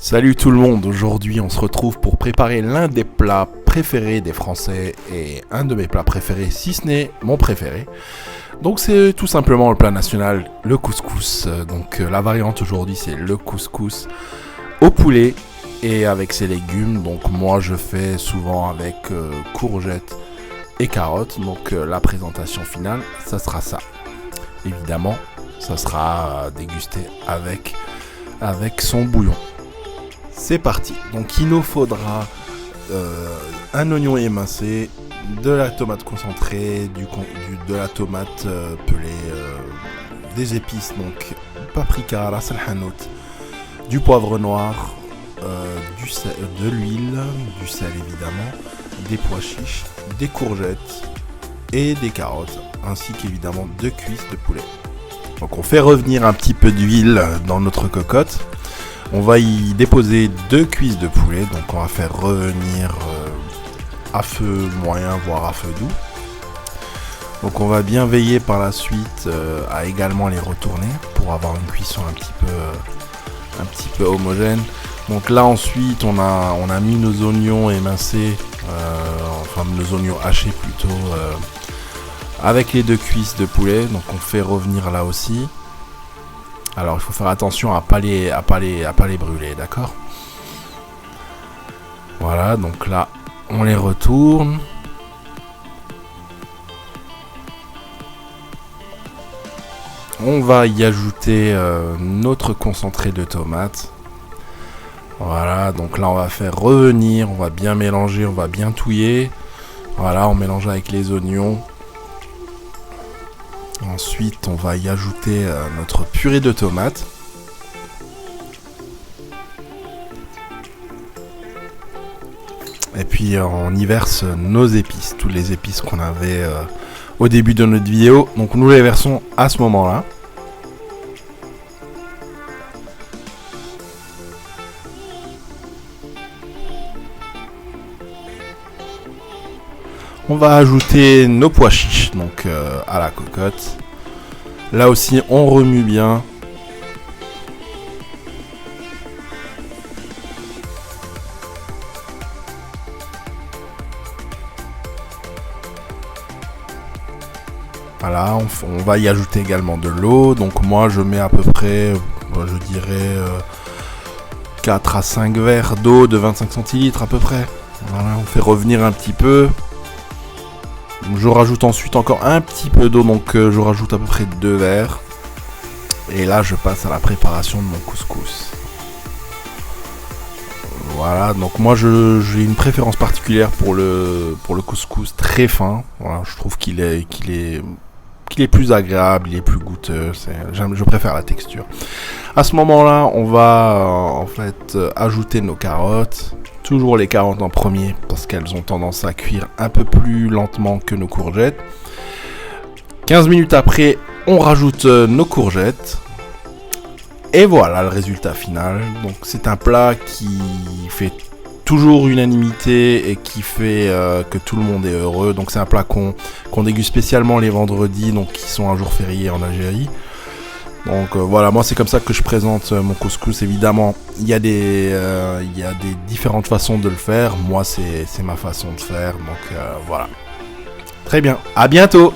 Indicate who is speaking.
Speaker 1: Salut tout le monde, aujourd'hui on se retrouve pour préparer l'un des plats préférés des Français et un de mes plats préférés, si ce n'est mon préféré. Donc c'est tout simplement le plat national, le couscous. Donc la variante aujourd'hui c'est le couscous au poulet et avec ses légumes. Donc moi je fais souvent avec courgettes et carottes. Donc la présentation finale ça sera ça. Évidemment ça sera dégusté avec son bouillon. C'est parti, donc il nous faudra un oignon émincé, de la tomate concentrée, de la tomate pelée, des épices, donc paprika, ras el hanout, du poivre noir, de l'huile, du sel évidemment, des pois chiches, des courgettes et des carottes, ainsi qu'évidemment 2 cuisses de poulet. Donc on fait revenir un petit peu d'huile dans notre cocotte. On va y déposer 2 cuisses de poulet, donc on va faire revenir à feu moyen, voire à feu doux. Donc on va bien veiller par la suite à également les retourner pour avoir une cuisson un petit peu homogène. Donc là ensuite on a mis nos oignons émincés, enfin nos oignons hachés plutôt, avec les 2 cuisses de poulet. Donc on fait revenir là aussi. Alors il faut faire attention à pas les brûler, d'accord? Voilà, donc là on les retourne. On va y ajouter notre concentré de tomates. Voilà, donc là on va faire revenir, on va bien mélanger, on va bien touiller. Voilà, on mélange avec les oignons. Ensuite, on va y ajouter notre purée de tomates. Et puis, on y verse nos épices, toutes les épices qu'on avait au début de notre vidéo. Donc, nous les versons à ce moment-là. On va ajouter nos pois chiches donc à la cocotte. Là aussi on remue bien. Voilà, on va y ajouter également de l'eau. Donc moi je mets à peu près, je dirais 4 à 5 verres d'eau de 25 centilitres à peu près. Voilà, on fait revenir un petit peu. Je rajoute ensuite encore un petit peu d'eau, donc je rajoute à peu près 2 verres. Et là je passe à la préparation de mon couscous. Voilà, donc moi j'ai une préférence particulière pour le couscous très fin. Voilà, je trouve qu'il est plus agréable, il est plus goûteux, je préfère la texture. À ce moment-là, on va en fait ajouter nos carottes. Toujours les carottes en premier parce qu'elles ont tendance à cuire un peu plus lentement que nos courgettes. 15 minutes après, on rajoute nos courgettes. Et voilà le résultat final. Donc c'est un plat qui fait toujours unanimité et qui fait que tout le monde est heureux. Donc c'est un plat qu'on déguste spécialement les vendredis, donc qui sont un jour férié en Algérie. Donc voilà, moi c'est comme ça que je présente mon couscous. Évidemment, il y a des différentes façons de le faire. Moi c'est ma façon de faire. Donc voilà. Très bien, à bientôt.